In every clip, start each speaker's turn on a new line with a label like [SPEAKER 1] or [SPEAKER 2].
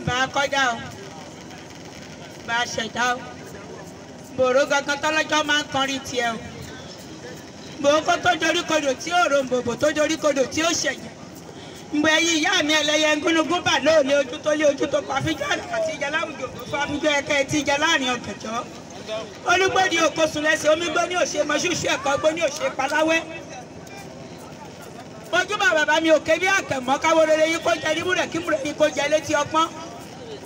[SPEAKER 1] bá a kọjá o bá a ṣẹ̀dá o bòrò gangan tọ́lọ́jọ́ máa ń kọrin tiẹ̀ o gbòókó tó dorí kodò tí ó ròǹbòbò tó dorí kodò tí ó ṣẹ̀yìn mgbe ẹ̀yin ìyá mi ẹlẹ́yẹ ngúnugún bà lóòlé ojú tó lé ojú tó pa fíjọ́ àdàkà tí ìjà láwùjọ tó fún amújọ ẹ̀kẹ́ tí ìjà láàrin ọ̀gànjọ́ olúgbòdì òkosùn lẹ́sẹ̀ omigbó ní òṣè mọ́ṣúṣú ẹ̀kọ́ gbó ní òṣè paláwẹ́ ojúbà bàbá mi òkè bí àkẹ́mọ́ káwọ́ rere yín kó jẹ ní múrẹ̀ kí múrẹ̀ yín kó jẹ létí ọpọ́n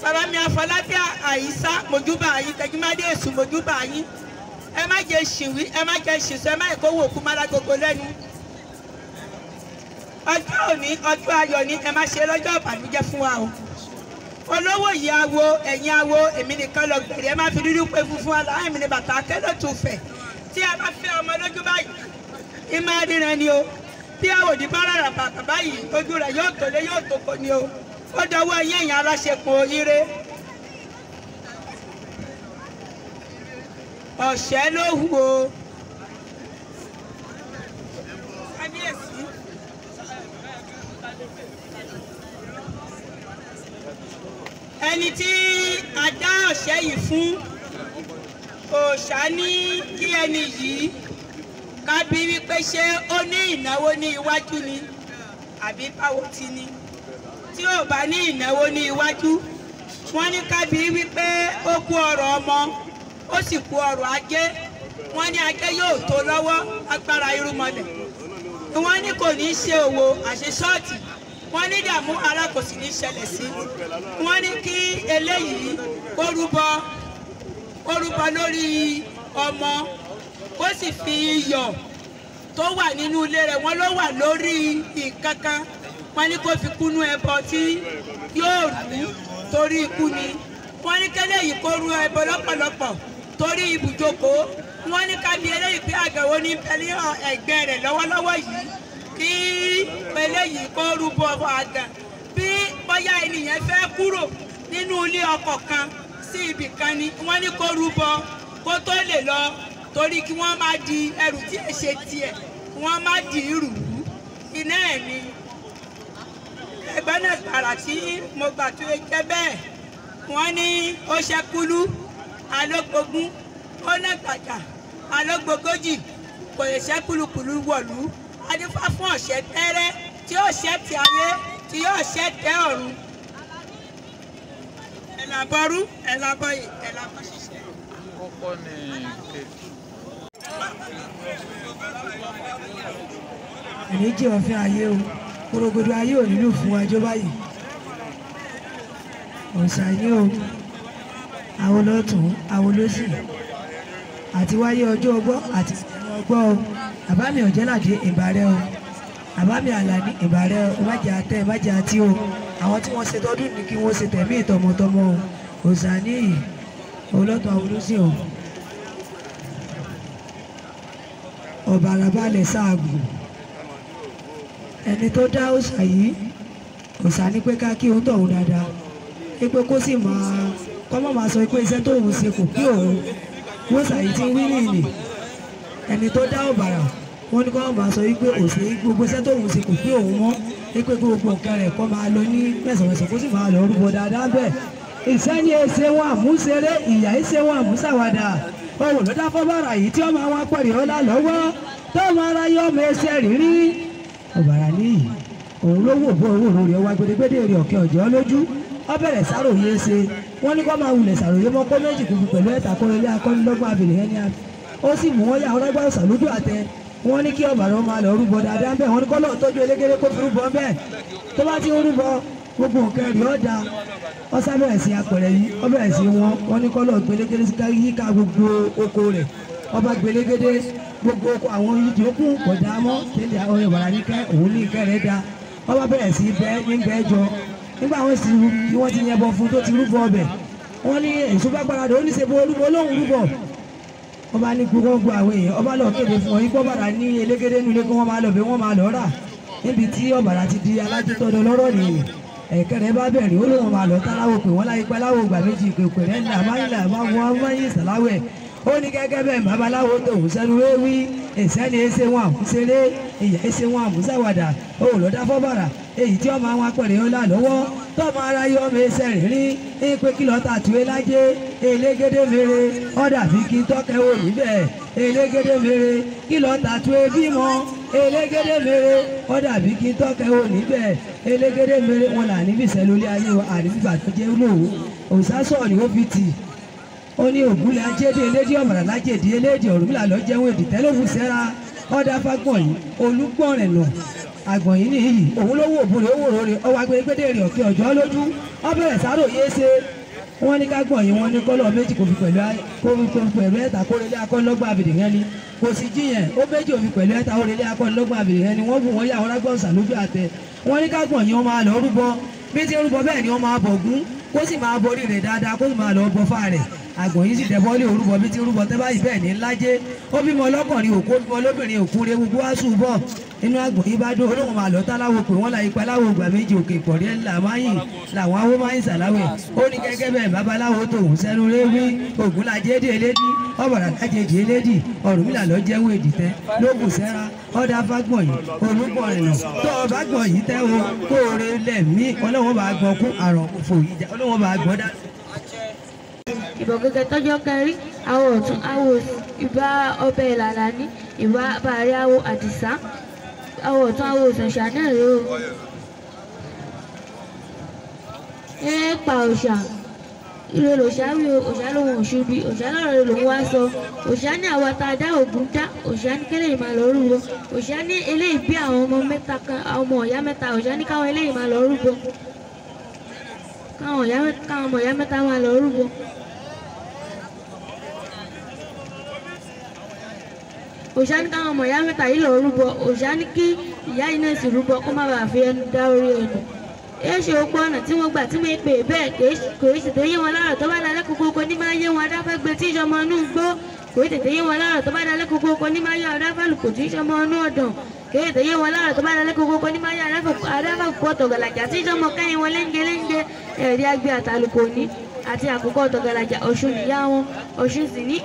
[SPEAKER 1] bàbá mi Afọlábí Àyísá mojúbà yín Tẹjúmádé Èṣù mojúbà yín ẹ má jẹ ṣìwí ẹ má jẹ ṣìṣọ ẹ má ìkówó òkú mára gbogbo lẹ́nu ọjọ́ òní ọjọ́ ayọ̀ ni ẹ má ṣe lọ́jọ́ ìbànújẹ́ fún wa o olówó yìí awo ẹ̀yin awo èmi nìkan lọ gbèrè ẹ má fi dúdú pé funfun wa láàyè mi ní bàtà akẹ́lẹ́ tó fẹ̀ tí a bá fẹ́ ọmọ lójú báyìí ìmọ̀ ẹ̀dínrẹ́ ni o tí àwòdì bá rárá bàbá báyìí ojú rẹ̀ yóò tòlé yóò tòkò ni o ó dọwọ́ ẹ̀yìn ẹ̀yìn aláṣepọ̀ ire ọ̀ṣẹ́ ló hù o kábíyèsí ẹni tí a dá ọ̀ṣẹ́ yìí fún òòṣà ní kí ẹni yìí kábí wípé ṣé ó ní ìnáwó ní iwájú ni àbí báwo ti ní tí ò bá ní ìnáwó ní iwájú wọ́n ní kábí wípé ó kú ọrọ̀ ọmọ ó sì kú ọrọ̀ ajé wọ́n ní ajé yóò tó lọ́wọ́ agbára irúnmọlẹ̀ wọ́n ní kò ní ṣe òwò àṣeṣọ́ọ̀tì wọ́n ní ìdààmú ara kò sì ní ṣẹlẹ̀ sí wọ́n ní kí eléyìí kó rúbọ lórí ọmọ ó sì fi iyọ̀ tó wà nínú ilé rẹ̀ wọ́n ló wà lórí nǹkan kan wọ́n ní kó fi kúnú ẹbọ tí yóò rú torí ikú ni wọ́n ní kẹ́lẹ́ yìí kó rú ẹbọ lọ́pọ̀lọpọ̀ torí ibùjókòó wọ́n ní kábí eléyìí pé àgẹ̀wò ní pẹ̀lú ẹ̀gbẹ́ rẹ̀ lọ́wọ́lọ́wọ́ yìí kí eléyìí kó rúbọ àgà bí bóyá ènìyàn fẹ́ kúrò nínú ilé ọkọ̀ kan sí ibì kan ni wọ́n ní kó rúbọ kó tó lè lọ torí kí wọ́n má di ẹrù tí ẹ ṣe tiẹ̀ wọ́n má di rù ú iná ẹ̀ ni ẹgbẹ́ náà tààrà tí mo gbà tó jẹ́ bẹ́ẹ̀ wọ́n ní ó ṣẹ́kúlú alógbógún ó nàgbàjà alógbógójì kò lè ṣẹ́kúlùkùlù wọ̀lú adífá fún ọ̀ṣẹ́ tẹ́rẹ́ tí yóò ṣẹ́ ti ayé tí yóò ṣẹ́ tẹ́ ọ̀run ẹ̀làbọ̀rú ẹ̀làbọ̀yè ẹ̀làbọ̀ ṣiṣẹ́.
[SPEAKER 2] Àkọ́kọ́ ni
[SPEAKER 3] ẹni jẹ́ ọ̀fẹ́ ayé o korogodo ayé ò nílò fún wájú báyìí ọ̀sà yín o àwọn lọ́tún àwọn lọ́sì àti wáyé ọjọ́ ọgbọ́ àti ọgbọ́ o àbámi ọ̀jẹ́ládé ìbàrẹ́ o àbámi àlàní ìbàrẹ́ o ìbàjẹ́ àtẹ ìbàjẹ́ àti o àwọn tí wọ́n ṣe tọdún ní kí wọ́n ṣe tẹ̀mí ìtọmọtọmọ o ọ̀sà níyì olótùn àwọn lọ́sì o ọba arabalẹ̀ sáàgùn ẹni tó dá òòṣà yìí òòṣà ní pé ká kí òun tọ̀hún dáadáa pé kó sì máa kọ́mọ́ máa sọ pé iṣẹ́ tóun ṣe kò kí òun òòṣà yìí ti ń wí nìyí ẹni tó dá ọ̀bàrà wọ́n ní kọ́mọ́ máa sọ pé òṣè gbogbo iṣẹ́ tóun ṣe kò kí òun mọ́ pé gbogbo nǹkan rẹ̀ kọ́ máa lọ ní mẹ̀sànmẹ̀sàn kó sì máa lọ rúbọ dáadáa bẹ́ẹ̀ ìṣẹ́ ni ẹsẹ̀ wọn àmúṣeré ìyá ẹsẹ̀ wọn àmúṣàwádà òun ló dá fọ́bàrà yìí tí ọmọ àwọn apẹ̀rẹ̀ ọ̀la lọ́wọ́ tó máa ra yọ ọmọ ẹsẹ̀ rírí ọ̀bàrà níyì òun ló wò bó owó lórí ọwọ́ gbẹdẹgbẹdẹ rẹ̀ ọ̀kẹ́ ọ̀jọ́ lójú ó bẹ̀rẹ̀ sáròyé ṣe wọ́n ní kó máa wulẹ̀ sàròyé mọ́ kó méjì kúkú pẹ̀lú ẹ̀ta kọ́lẹ́lẹ́ akọ́nilọ́gbọ̀n abìlẹ̀ ẹni àbí ó sì mú wọ́n yà ọlọ́gbà ọ̀sà lójú àtẹ wọ́n ní kí ọ̀bàrà máa lọ rúbọ dáadáa bẹ́ẹ̀ wọ́n ní kọ́ lọ́ọ̀ tọ́jú elégéré kó fi rúbọ bẹ́ẹ̀ tó bá ti ń rúbọ gbogbo nǹkan rí ọ̀dà ọ̀sà bẹ̀rẹ̀ sí apẹ̀rẹ̀ yìí ó bẹ̀rẹ̀ sí wọ́n ní kọ́ lọ́ọ̀ gbélégéré yíká gbogbo oko rẹ̀ ọba gbélégédé gbogbo àwọn ìjókòó kò dá mọ́ tẹ́lẹ̀ àwọn ọ̀bàrà ní kẹ́ òun ní ìkẹ́ rẹ̀ dá ọba bẹ̀rẹ̀ sí bẹ́ẹ̀ ní bẹ́ẹ̀ jọ nígbà wọn sì bí wọ́n ti yẹbọ fún tó ti rúbọ ọbẹ̀ wọ́n ní èso bá gbáradì ó ní ṣe bo olúbọ lóhùn rúbọ ọba ní gbogbo àwọn èèyàn ọba lọ kéde fún ọ yípo bàrà ní elégédé nílé kí wọ́n máa lọ bí wọ́n máa lọ rà níbi tí ọ̀bàrà ti di alájútọ́dọ̀ lọ́rọ̀ nìyí ẹ̀kẹ́rẹ́ bá bẹ̀rẹ̀ ó lóun máa lọ táláwo pé wọ́n láyé pẹ́ láwo gbà méjì ìpèpè rẹ̀ ńlá máyìlá máyì ìsàláwẹ̀ ó ní gẹ́gẹ́ bẹ́ẹ̀ babaláwo tòun sẹ́nu wéwí ìsẹ́ni ẹsẹ̀ wọn àmúṣeré ìyá ẹsẹ̀ wọn àmúṣàwàdà ó lọ́dá fọ́bàrà èyí tí ọmọ àwọn apẹ̀rẹ̀ ọ̀la lọ́wọ́ tọ́mọ ara yọ ọmọ ẹsẹ̀ rírí ní pé kí lọ́ọ́ tàtúwé lájẹ́ elégédé mèrè ọ̀dà fi kí tọ́kẹ́ wò níbẹ̀ elégédé mèrè kí lọ́ọ́ tàtúwé bímọ elégédé mèrè ọ̀dà fi kí tọ́kẹ́ wò níbẹ̀ elégédé mèrè wọn là níbi ìṣẹ́ lórí ayé wa àdìgbà tó jẹ́ olówó òṣàṣọ́ ni ó fi tì ó ní ògúnlẹ̀ ajédè elédè ọ̀mọ̀ràn lájèdè elédè Ọ̀rúnmìlà lọ jẹun èdè tẹ́lẹ̀fù sẹ́ra ọ̀dà fagbọ̀n yìí olúgbọ̀n rẹ̀ nà àgbọ̀n yìí nìyí òun ló wò òbúrò owó rore ọwọ́ agbègbèdè rẹ̀ ọ̀kẹ́ ọjọ́ lójú ọbẹ̀rẹ̀ sáró yé ṣe wọ́n ní kágbọ̀n yìí wọ́n ní kọ́lọ̀ méjì kò fi pẹ̀lú ẹ̀ta kórèlé akọ́lọ́gbọ̀n àbìdì yẹn ni kò sì jiyàn ó méjì òfin pẹ̀lú ẹ̀ta kórèlé akọ́lọ́gbọ̀n àbìdì yẹn ni wọ́n bù wọ́n yà wọ́n lágbọ̀n sàlójú àtẹ wọ́n ní kágbọ̀n yìí wọ́n máa lọ rúbọ bí ti rúbọ bẹ́ẹ̀ ni wọ́n máa bọ̀gún kó sì máa borí rẹ̀ dáadáa kó sì máa lọ bọ fà rẹ̀ àgbọ̀n yìí sì dẹ̀bọ́ lé orúbọ bí ti rúbọ tẹ́ báyìí bẹ́ẹ̀ ní ńlájé ó bímọ lọ́kùnrin òkú ó bímọ lóbìnrin òkú rẹ̀ gbogbo wá sùn bọ̀ inú àgbọ̀n yìí bá dún olóhùn máa lọ táláwo pé wọ́n láyé paláwo gbà méjì òkè ìpọ̀rí ńlá máyìn làwọn awó máyìn sàláwẹ̀ ó ní gẹ́gẹ́ bẹ́ẹ̀ babaláwo tòun sẹ́nu réwí ògún lajédè elédì ọ̀bàrà lájèjì elédì Ọ̀rúnmìlà lọ jẹ́wọ́ èdìtẹ́ lóògùn sẹ́ra ọ̀dà fagbọ̀n yìí olúgbọ̀n rẹ̀ nà tó ọba gbọ̀n yìí tẹ́ o kó o rẹ lẹ́mí ọlọ́wọ́n bá gbọ́n kún àrùn òfò yìí ọlọ́wọ́n bá gbọ́n dá.
[SPEAKER 2] ìbọn gẹ́gẹ́ tọ́jọ́ kẹrí àwọn ọ̀tún àwọn òsì ìbá ọbẹ̀ ìlàlà ní ìbá bàárí àwọn àdìsá àwọn ọ̀tún àwọn òsì ṣàná rèé o. ẹ pa òòṣà ìrè lòṣà wí o òòṣà lòun òṣù bí òòṣà lọ́rọ̀ lòun wá sọ òòṣà ní àwa tá a dá ògùn dá òòṣà ní kẹ́lẹ́ yìí máa lọ rúbọ òòṣà ní eléyìí bí àwọn ọmọ mẹ́ta kan àwọn ọmọ ọ̀yá mẹ́ta òòṣà ní káwọn eléyìí máa lọ rúbọ káwọn ọmọ ọ̀yá mẹ́ta máa lọ rúbọ. òòṣà ní káwọn ọmọ ìyá mẹ́ta yìí lọ rúbọ òòṣà ní kí ìyá yìí náà sì rúbọ kó má bàa fi ẹnu dá orí ẹnu èé ṣe ogbó ọ̀nà tí wọ́n gbà tí wọ́n pè bẹ́ẹ̀ kò í tètè yé wọn láàrọ̀ tó bá dalẹ́ kókó ní máa yé wọn adáfẹ́gbẹ́ tí ìṣọmọ inú gbó kò í tètè yé wọn láàrọ̀ tó bá dalẹ́ kókó ní máa yé adáfẹ́lùkù tí ìṣọmọ inú ọ̀dàn kò í tètè yé wọn láàrọ̀ tó bá dalẹ́ kókó ní máa yé adáfẹ́kù ọ̀tọ̀gàlàjà tí ìṣọmọ kẹ́yìn wọn léńgé ẹ̀rí agbé àtàlùkò ní àti àkókò ọ̀tọ̀gàlàjà Ọ̀ṣun nìyá wọn Ọ̀ṣun sì ní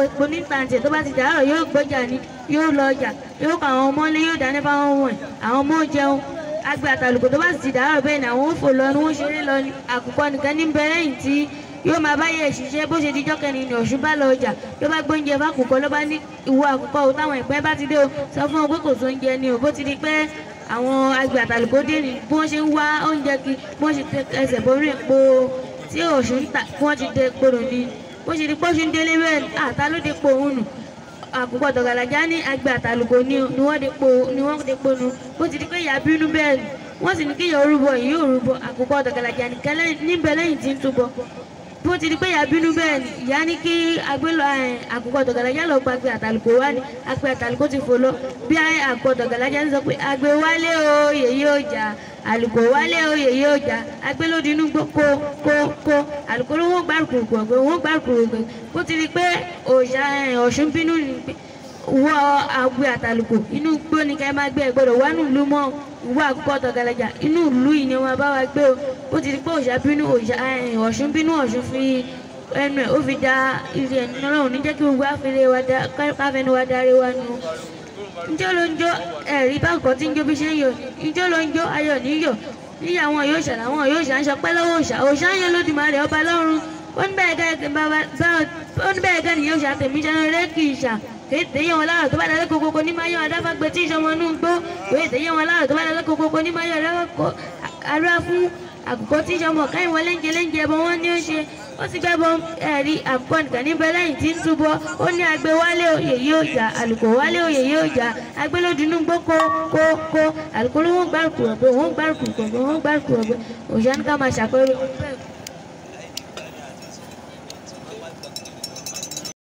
[SPEAKER 2] epo ní tàǹtẹ̀ tó bá ti dàárọ̀ yóò gbọ́jà ní yóò lọ ọjà yóò kọ àwọn ọmọ ńlẹ̀ yóò dáná fáwọn wọn àwọn ọmọ jẹun agbé àtàlùkò tó bá sì ti dàárọ̀ bẹ́ẹ̀ ni àwọn ò fò lọ ni wọ́n ṣeré lọ ní àkùkọ nìkan ní bẹ lẹ́yìn tí yóò máa báyẹ̀ ṣiṣẹ́ bó ṣe dijọ́ kẹrin ní Ọ̀ṣun bá lọ ọjà ló bá gbóúnjẹ fákùkọ ló bá ní ìwọ àkùkọ ò táwọn ìpẹ́ bá ti dé o sọ fún wọn pé kò sóúnjẹ ni ò bó ti di pé àwọn agbé àtàlùkò dé ni bí wọ́n ṣe ń wá oúnjẹ kí bí wọ́n ṣe ẹsẹ̀ borí epo tí Ọ̀ṣun ń tà bí wọ́n ti dé kporo ní bó ṣe di pé Ọ̀ṣun délé bẹ́ẹ̀ àtà ló dé po òun nù àkùkọ ọ̀tọ̀gàlàjà ní agbé àtàlùkò ni wọ́n dé po nu bó ti di pé ìyá bínú bẹ́ẹ̀ ni wọ́n sì ní kí ìyá orúbọ yìí yóò rúbọ àkùkọ ọ̀tọ̀gàlàjà nìkan níbẹ̀ lẹ́yìn tí ń túbọ̀ bó ti di pé ìyá bínú bẹ́ẹ̀ ni ìyá ní kí àkùkọ ọ̀tọ̀gàlàjà lọ pa agbé àtàlùkò wá ní agbé àtàlùkò ti fò lọ bí àkùkọ ọ̀tọ̀gàlàjà ń sọ pé agbé wálé o yèyé ọjà àlùkò wálé o yèyé ọjà agbé lóde inú kó àlùkò ló wọ́n gbárùkù ọ̀gbẹ́ wọ́n gbárùkù ọ̀gbẹ́ bó ti di pé Ọ̀ṣun bínú ni pé wọ agbé àtàlùkò inú gbó ni ká máa gbé ẹ gbọ́dọ̀ wá nílùú mọ́ ìwọ àkùkọ ọ̀tọ̀gàlàjà inú ìlú yìí ni wọ́n bá wa gbé o bó ti di pé Ọ̀ṣun bínú Ọ̀ṣun fi ẹnu ẹ̀ ó fi da ìrì ẹni Ọlọ́run ní jẹ́ kí gbogbo káfẹ́ni wa darí wa nù njó ló ń jó ẹ̀rí báńkọ̀ tí ń jó bí ṣe ń yọ njó ló ń jó ayọ̀ níyọ̀ níyà wọn yóò ṣàlà wọn yóò ṣàǹṣọ pẹ́ lọ́wọ́ òòṣà yẹn lódìmarè ọba lọ́run ó ní bẹ́ẹ̀ gẹ́ nìyẹn òòṣà tèmi ṣe eré kì í ṣà kéde yẹn wọn láàrọ̀ tó bá dalẹ́ kókókó ní máyọ̀ adáfàgbé tí ìṣọmọ inú gbó kéde yẹn wọn láàrọ̀ tó bá dalẹ́ kókókó ní máyọ̀ adáfàgbé ará fún àkùkọ tí ìṣọmọ káyìn wọn léńjẹ ẹbọ wọn ní ó ṣe ó sì gbẹ́bọ ẹ̀rí àkùkọ nìkan níbẹ̀ lẹ́yìn tí ń túbọ̀ ó ní agbé wálé òye yóò jà àlùkò wálé òye yóò jà agbé lódinú gbó kó àlùkò ló wọ́n gbárùkù ọ̀gbẹ́ wọ́n gbárùkù ọ̀gbẹ́ òṣà ní ká máa ṣàpẹẹrẹ